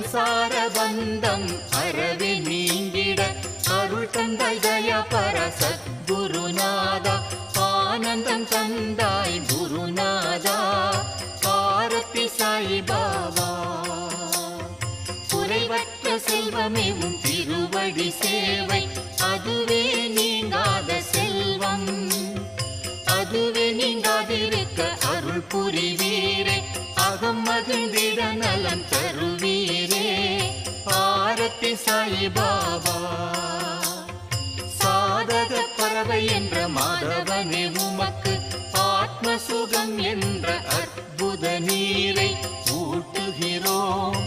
சம்சார பந்தம் அறவே நீங்கிட அருள் தந்தாய் தயா பர சத்குருநாதா ஆனந்தம் தந்தாய் குருநாதா ஆரத்தி சாய் பாபா குறைவற்ற செல்வமேவும் திருவடி சேவை அதுவே நீங்காத செல்வம் அதுவே நீங்காதிருக்க அருள் புரிவீரே அகம் மகிழ்ந்திட நலம் தருவீரே ஆரத்தி சாய் பாபா சாதக பறவை என்ற மாதவனே உமக்கு ஆத்ம சுகம் என்ற அற்புத நீரை ஊட்டுகிறோம்